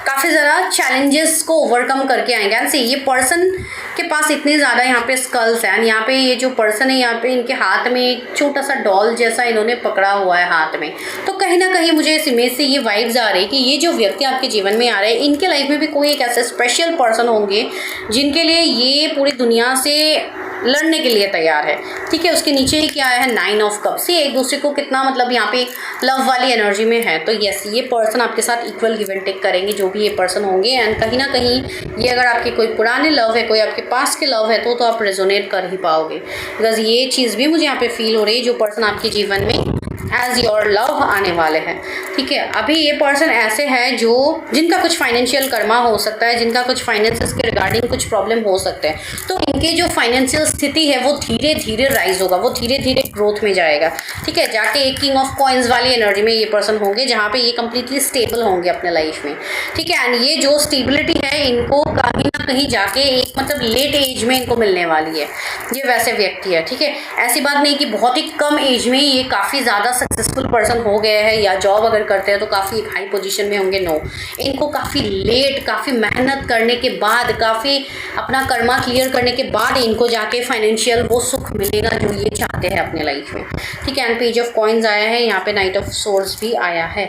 काफ़ी ज़्यादा चैलेंजेस को ओवरकम करके आएंगे। एंड सी ये पर्सन के पास इतने ज़्यादा यहाँ पे स्कल्स हैं। एंड यहाँ पे ये जो पर्सन है, यहाँ पे इनके हाथ में एक छोटा सा डॉल जैसा इन्होंने पकड़ा हुआ है हाथ में। तो कहीं ना कहीं मुझे इस इमेज से ये वाइब्स आ रही है कि ये जो व्यक्ति आपके जीवन में आ रहे हैं, इनके लाइफ में भी कोई एक ऐसे स्पेशल पर्सन होंगे जिनके लिए ये पूरी दुनिया से लड़ने के लिए तैयार है, ठीक है। उसके नीचे ही क्या आया है, 9 ऑफ कप्स। ये एक दूसरे को कितना मतलब यहाँ पे लव वाली एनर्जी में है। तो यस, ये पर्सन आपके साथ इक्वल गिव एंड टेक करेंगे, जो भी ये पर्सन होंगे। एंड कहीं ना कहीं ये अगर आपके कोई पुराने लव है, कोई आपके पास के लव है, तो आप रेजोनेट कर ही पाओगे। बिकॉज ये चीज़ भी मुझे यहाँ पे फील हो रही है, जो पर्सन आपके जीवन में एज योर लव आने वाले हैं, ठीक है। अभी ये पर्सन ऐसे है जो जिनका कुछ फाइनेंशियल कर्मा हो सकता है, जिनका कुछ फाइनेंसेस के रिगार्डिंग कुछ प्रॉब्लम हो सकते हैं। तो इनके जो फाइनेंशियल स्थिति है वो धीरे धीरे राइज होगा, वो धीरे धीरे ग्रोथ में जाएगा, ठीक है। जाके एक किंग ऑफ कॉइन्स वाली एनर्जी में ये पर्सन होंगे, जहाँ पे ये कंप्लीटली स्टेबल होंगे अपने लाइफ में, ठीक है। एंड ये जो स्टेबिलिटी है इनको कहीं ना कहीं जाके एक मतलब लेट एज में इनको मिलने वाली है। ये वैसे व्यक्ति है, ठीक है। ऐसी बात नहीं कि बहुत ही कम एज में ये काफ़ी ज़्यादा सक्सेसफुल पर्सन हो गए हैं, या जॉब अगर करते हैं तो काफ़ी एक हाई पोजीशन में होंगे। नो, इनको काफ़ी लेट, काफ़ी मेहनत करने के बाद, काफ़ी अपना कर्मा क्लियर करने के बाद इनको जाके फाइनेंशियल वो सुख मिलेगा जो ये चाहते हैं अपने लाइफ में, ठीक है। एंड पेज ऑफ कॉइन्स आया है, यहाँ पे नाइट ऑफ सोर्ड्स भी आया है।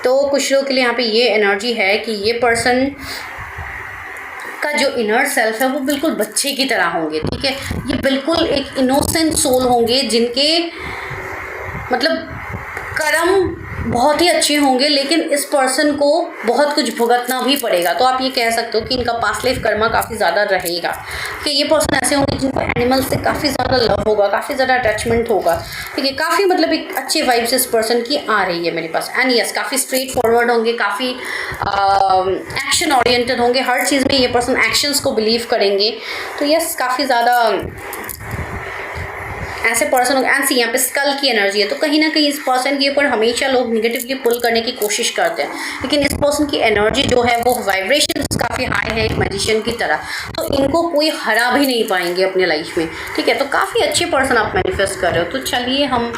तो कुछ लोगों के लिए यहाँ पे ये एनर्जी है कि ये पर्सन का जो इनर सेल्फ है वो बिल्कुल बच्चे की तरह होंगे, ठीक है। ये बिल्कुल एक इनोसेंट सोल होंगे, जिनके मतलब कर्म बहुत ही अच्छे होंगे, लेकिन इस पर्सन को बहुत कुछ भुगतना भी पड़ेगा। तो आप ये कह सकते हो कि इनका पास्ट लाइफ कर्मा काफ़ी ज़्यादा रहेगा, कि ये पर्सन ऐसे होंगे जिनको एनिमल से काफ़ी ज़्यादा लव होगा, काफ़ी ज़्यादा अटैचमेंट होगा, ठीक है। काफ़ी मतलब एक अच्छे वाइब्स इस पर्सन की आ रही है मेरे पास। एंड यस, काफ़ी स्ट्रेट फॉरवर्ड होंगे, काफ़ी एक्शन ओरिएंटेड होंगे, हर चीज़ में ये पर्सन एक्शंस को बिलीव करेंगे। तो यस, काफ़ी ज़्यादा ऐसे पर्सन होंगे। एंड सी यहाँ पे स्कल की एनर्जी है, तो कहीं ना कहीं इस पर्सन के ऊपर हमेशा लोग निगेटिवली पुल करने की कोशिश करते हैं, लेकिन इस पर्सन की एनर्जी जो है वो वाइब्रेशन काफ़ी हाई है, एक मैजिशियन की तरह। तो इनको कोई हरा भी नहीं पाएंगे अपने लाइफ में, ठीक है। तो काफ़ी अच्छे पर्सन आप मैनिफेस्ट कर रहे हो। तो चलिए हम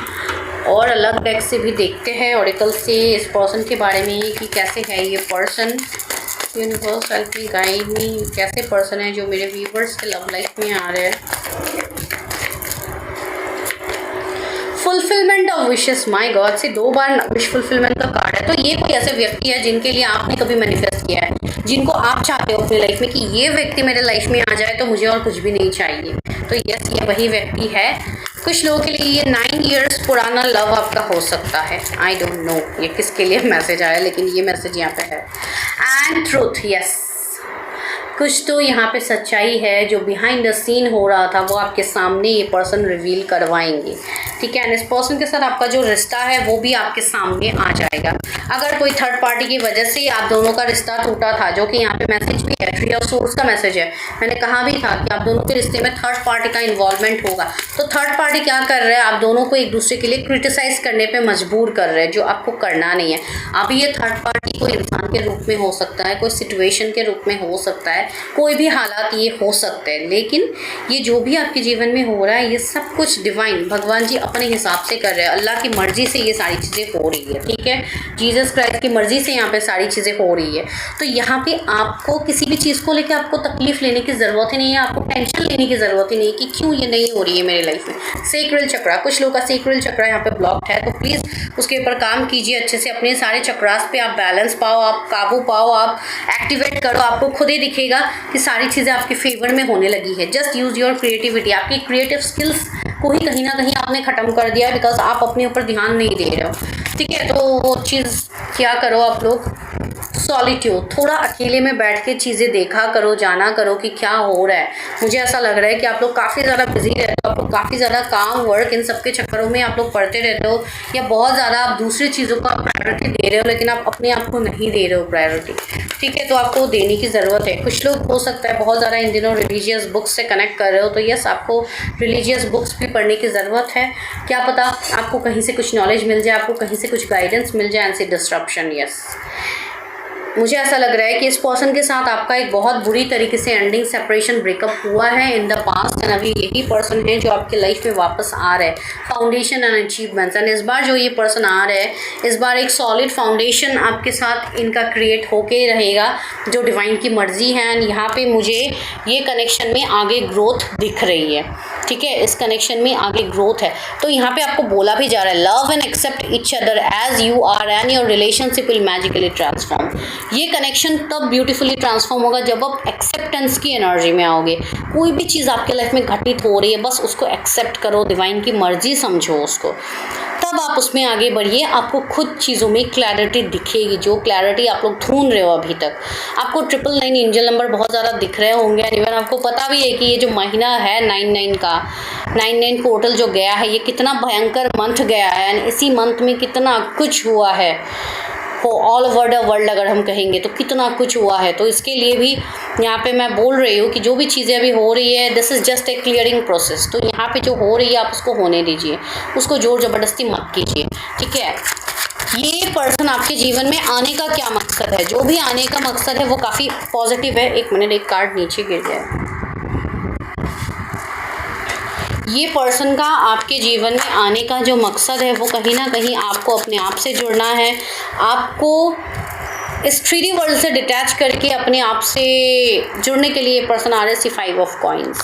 और अलग डेक से भी देखते हैं, ऑरिकल से, इस पर्सन के बारे में कि कैसे है ये person. Universe help me, guide me, कैसे पर्सन है जो मेरे व्यूवर्स के लव लाइफ में आ रहे हैं। Fulfilment of wishes, my God, से 2 बार विश फुलफिलमेंट का कार्ड है। तो ये कोई ऐसे व्यक्ति है जिनके लिए आपने कभी मैनिफेस्ट किया है, जिनको आप चाहते हो अपनी लाइफ में कि ये व्यक्ति मेरे लाइफ में आ जाए तो मुझे और कुछ भी नहीं चाहिए। तो यस, ये वही व्यक्ति है। कुछ लोगों के लिए ये 9 इयर्स पुराना लव आपका हो सकता है। आई डोंट नो ये किसके लिए मैसेज आया, लेकिन ये मैसेज यहाँ पे है। एंड ट्रूथ, यस, कुछ तो यहाँ पे सच्चाई है जो बिहाइंड द सीन हो रहा था, वो आपके सामने ये पर्सन रिवील करवाएंगे, ठीक है। एंड इस पर्सन के साथ आपका जो रिश्ता है वो भी आपके सामने आ जाएगा। अगर कोई थर्ड पार्टी की वजह से आप दोनों का रिश्ता टूटा था, जो कि यहाँ पे मैसेज भी है, 3 ऑफ सोर्स का मैसेज है। मैंने कहा भी था कि आप दोनों के रिश्ते में थर्ड पार्टी का इन्वॉल्वमेंट होगा। तो थर्ड पार्टी क्या कर रहा है, आप दोनों को एक दूसरे के लिए क्रिटिसाइज करने पर मजबूर कर रहे हैं, जो आपको करना नहीं है। अभी ये थर्ड पार्टी कोई इंसान के रूप में हो सकता है, कोई सिचुएशन के रूप में हो सकता है, कोई भी हालात ये हो सकते हैं, लेकिन ये जो भी आपके जीवन में हो रहा है ये सब कुछ डिवाइन भगवान जी अपने हिसाब से कर रहे हैं। अल्लाह की मर्जी से ये सारी चीज़ें हो रही है, ठीक है। जीसस क्राइस्ट की मर्जी से यहाँ पे सारी चीज़ें हो रही है। तो यहाँ पे आपको किसी भी चीज़ को लेकर आपको तकलीफ लेने की ज़रूरत ही नहीं है, आपको टेंशन लेने की ज़रूरत ही नहीं है कि क्यों ये नहीं हो रही है मेरे लाइफ में। सेक्रल चक्रा, कुछ लोग का सेक्रल चक्रा यहाँ पे ब्लॉक्ड है, तो प्लीज़ उसके ऊपर काम कीजिए अच्छे से। अपने सारे चक्रास पे आप बैलेंस पाओ, आप काबू पाओ, आप एक्टिवेट करो, आपको खुद ही दिखेगा कि सारी चीज़ें आपके फेवर में होने लगी है। Just use your creativity. आपकी क्रिएटिव स्किल्स को ही कहीं ना कहीं आपने ख़त्म कर दिया, बिकॉज आप अपने ऊपर ध्यान नहीं दे रहे हो, ठीक है। तो वो चीज़ क्या करो आप लोग, सॉलिट्यूड, थोड़ा अकेले में बैठ के चीज़ें देखा करो, जाना करो कि क्या हो रहा है। मुझे ऐसा लग रहा है कि आप लोग काफ़ी ज़्यादा बिजी रहते हो, आप लोग काफ़ी ज़्यादा काम वर्क इन सब के चक्करों में आप लोग पढ़ते रहते हो, या बहुत ज़्यादा आप दूसरी चीज़ों को प्रायोरिटी दे रहे हो, लेकिन आप अपने आप को नहीं दे रहे हो प्रायोरिटी, ठीक है। तो आपको देने की ज़रूरत है। कुछ लोग हो सकता है बहुत ज़्यादा इन दिनों रिलीजियस बुक्स से कनेक्ट कर रहे हो, तो यस, आपको रिलीजियस बुक्स भी पढ़ने की ज़रूरत है। क्या पता आपको कहीं से कुछ नॉलेज मिल जाए, आपको कहीं से कुछ गाइडेंस मिल जाए। एंड से डिस्ट्रप्शन, यस, मुझे ऐसा लग रहा है कि इस पर्सन के साथ आपका एक बहुत बुरी तरीके से एंडिंग, सेपरेशन, ब्रेकअप हुआ है इन द पास्ट एंड अभी यही पर्सन है जो आपके लाइफ में वापस आ रहा है। फाउंडेशन एंड अचीवमेंट्स, एंड इस बार जो ये पर्सन आ रहा है, इस बार एक सॉलिड फाउंडेशन आपके साथ इनका क्रिएट होके रहेगा जो डिवाइन की मर्जी है। एंड यहाँ पे मुझे ये कनेक्शन में आगे ग्रोथ दिख रही है, ठीक है, इस कनेक्शन में आगे ग्रोथ है। तो यहाँ पे आपको बोला भी जा रहा है love and accept each other as you are and your relationship will magically transform. ये कनेक्शन तब ब्यूटीफुली ट्रांसफॉर्म होगा जब आप एक्सेप्टेंस की एनर्जी में आओगे। कोई भी चीज़ आपके लाइफ में घटित हो रही है, बस उसको एक्सेप्ट करो, डिवाइन की मर्जी समझो उसको, तब आप उसमें आगे बढ़िए। आपको खुद चीज़ों में क्लैरिटी दिखेगी, जो क्लैरिटी आप लोग ढूंढ रहे हो अभी तक। आपको 999 एंजल नंबर बहुत ज़्यादा दिख रहे होंगे, इवन आपको पता भी है कि ये जो महीना है 99 का, 99 पोर्टल जो गया है, ये कितना भयंकर मंथ गया है एंड इसी मंथ में कितना कुछ हुआ है ऑल ओवर द वर्ल्ड। अगर हम कहेंगे तो कितना कुछ हुआ है। तो इसके लिए भी यहाँ पे मैं बोल रही हूँ कि जो भी चीज़ें अभी हो रही है, this is just a clearing process. तो यहाँ पे जो हो रही है आप उसको होने दीजिए, उसको जोर ज़बरदस्ती मत कीजिए, ठीक है। ये पर्सन आपके जीवन में आने का क्या मकसद है, जो भी आने का मकसद है वो काफ़ी पॉजिटिव है। एक मिनट, एक कार्ड नीचे गिर गया है। ये पर्सन का आपके जीवन में आने का जो मकसद है वो कहीं ना कहीं आपको अपने आप से जुड़ना है। आपको इस 3D वर्ल्ड से डिटैच करके अपने आप से जुड़ने के लिए ये पर्सन आ रहा है। 5 ऑफ कॉइन्स,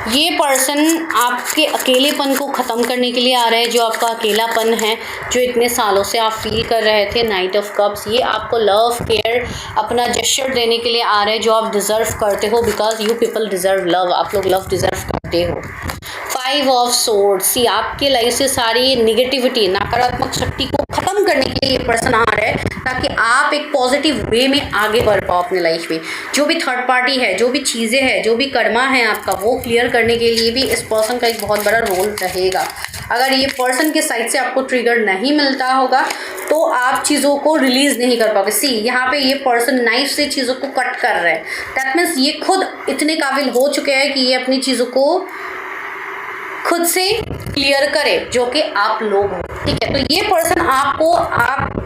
ये पर्सन आपके अकेलेपन को ख़त्म करने के लिए आ रहा है। जो आपका अकेलापन है, जो इतने सालों से आप फील कर रहे थे, नाइट ऑफ कप्स, ये आपको लव, केयर, अपना जेस्चर देने के लिए आ रहे हैं जो आप डिज़र्व करते हो, because you people deserve love. आप लोग लव डिज़र्व करते हो। 5 ऑफ सोर्ड्स, ये आपके लाइफ से सारी निगेटिविटी, नकारात्मक शक्ति को ख़त्म करने के लिए ये पर्सन आ रहा है, ताकि आप एक पॉजिटिव वे में आगे बढ़ पाओ अपने लाइफ में। जो भी थर्ड पार्टी है, जो भी चीज़ें हैं, जो भी कर्मा है आपका, वो क्लियर करने के लिए भी इस पर्सन का एक बहुत बड़ा रोल रहेगा। अगर ये पर्सन के साइड से आपको ट्रिगर नहीं मिलता होगा तो आप चीज़ों को रिलीज़ नहीं कर पाओगे। सी, यहाँ पे ये पर्सन नाइफ से चीज़ों को कट कर रहा है। दैट मीन्स ये खुद इतने काबिल हो चुके हैं कि ये अपनी चीज़ों को खुद से क्लियर करे, जो कि आप लोग हो, ठीक है। तो ये पर्सन आपको, आप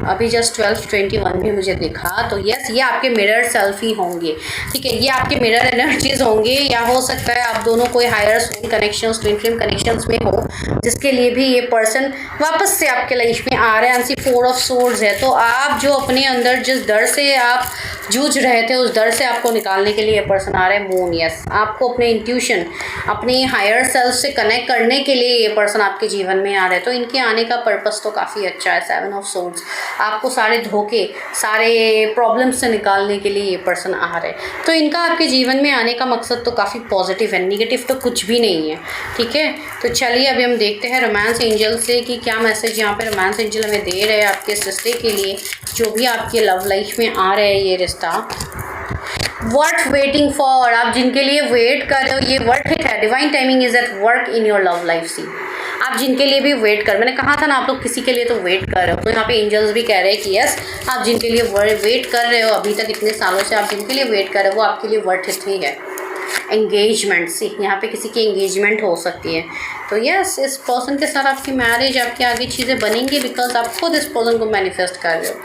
अभी जस्ट 12:21 भी मुझे दिखा, तो यस, ये आपके मिरर सेल्फ ही होंगे, ठीक है। ये आपके मिरर एनर्जीज होंगे, या हो सकता है आप दोनों कोई higher soul connections, twin flame connections में हो, जिसके लिए भी ये पर्सन वापस से आपके लाइफ में आ रहा है। एंड 4 ऑफ सोर्ड्स है। तो आप जो अपने अंदर जिस डर से आप जूझ रहे थे, उस डर से आपको निकालने के लिए ये पर्सन आ रहा है। मून, यस, आपको अपने इंट्यूशन, अपनी हायर सेल्फ से कनेक्ट करने के लिए ये पर्सन आपके जीवन में आ रहा है। तो इनके आने का पर्पस तो काफ़ी अच्छा है। 7 ऑफ सोर्ड्स, आपको सारे धोखे, सारे प्रॉब्लम्स से निकालने के लिए ये पर्सन आ रहा है। तो इनका आपके जीवन में आने का मकसद तो काफ़ी पॉजिटिव है, निगेटिव तो कुछ भी नहीं है, ठीक है। तो चलिए अभी हम देखते हैं रोमांस एंजल से कि क्या मैसेज यहाँ पे रोमांस एंजल हमें दे रहे हैं आपके इस रिश्ते के लिए, जो भी आपके लव लाइफ में आ रहे हैं ये रिश्ता। वर्थ वेटिंग फॉर, आप जिनके लिए वेट कर रहे हो, ये वर्थ इट है। Divine timing is at work in your love life. See, आप जिनके लिए भी वेट कर, मैंने कहा था ना, आप लोग किसी के लिए तो वेट कर रहे हो। तो यहाँ पे एंजल्स भी कह रहे हैं कि यस, आप जिनके लिए वेट कर रहे हो अभी तक इतने सालों से, आप जिनके लिए वेट कर रहे हो वो आपके लिए वर्थ इट ही है। एंगेजमेंट, सी, यहाँ पे किसी की एंगेजमेंट हो सकती है। तो यस, इस पर्सन के साथ आपकी मैरिज, आपकी आगे चीज़ें बनेंगी, बिकॉज आप खुद इस पर्सन को मैनिफेस्ट कर रहे हो।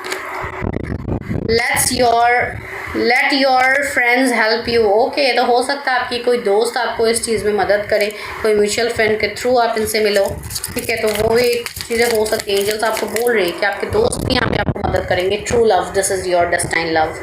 Let your friends help you. Okay, तो हो सकता है आपकी कोई दोस्त आपको इस चीज़ में मदद करे, कोई म्यूचुअल फ्रेंड के थ्रू आप इनसे मिलो, ठीक है। तो वो एक चीज़ें हो सकती है। एंजल्स आपको बोल रही है कि आपके दोस्त भी यहाँ पे आपको मदद करेंगे। True love, this is your destined love,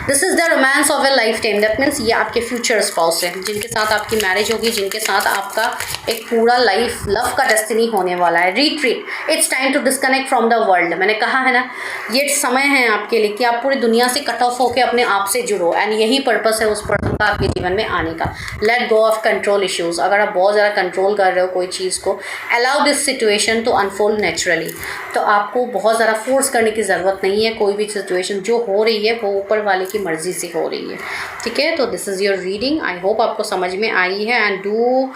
this is the romance of A life time. That means ये आपके फ्यूचर स्पाउस है, जिनके साथ आपकी मैरिज होगी, जिनके साथ आपका एक पूरा लाइफ लव का डेस्टिनी होने वाला है। Retreat, it's time to disconnect from the world. मैंने कहा है ना, ये समय है आपके लिए कि आप पूरी दुनिया से कट ऑफ होकर अपने आप से जुड़ो। एंड यही पर्पस है उस पर्सन का आपके जीवन में आने का। Let go of control issues. अगर आप बहुत ज़्यादा कंट्रोल कर रहे हो कोई चीज़ को, allow this situation to unfold naturally. तो आपको बहुत ज़्यादा फोर्स करने की ज़रूरत नहीं है। कोई भी सिचुएशन जो हो रही है वो ऊपर वाले की मर्जी से हो रही है, ठीक है। तो this is your reading, I hope आपको समझ में आई है। And do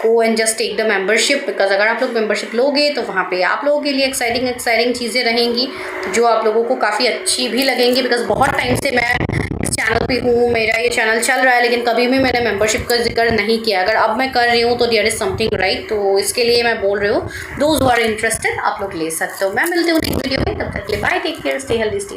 go and just take the membership, because अगर आप लोग मेंबरशिप लोगे तो वहाँ पे आप लोगों के लिए एक्साइटिंग चीज़ें रहेंगी जो आप लोगों को काफ़ी अच्छी भी लगेंगी। बिकॉज बहुत टाइम से मैं इस चैनल पे हूँ, मेरा ये चैनल चल रहा है, लेकिन कभी भी मैंने मेंबरशिप का जिक्र नहीं किया। अगर अब मैं कर रही हूँ तो देयर इज़ समथिंग राइट, तो इसके लिए मैं बोल रही हूँ। दोज हु आर इंटरेस्टेड आप लोग ले सकते हो। मैं मिलती हूँ नेक्स्ट वीडियो में, तब तक के लिए bye, take care, stay healthy, stay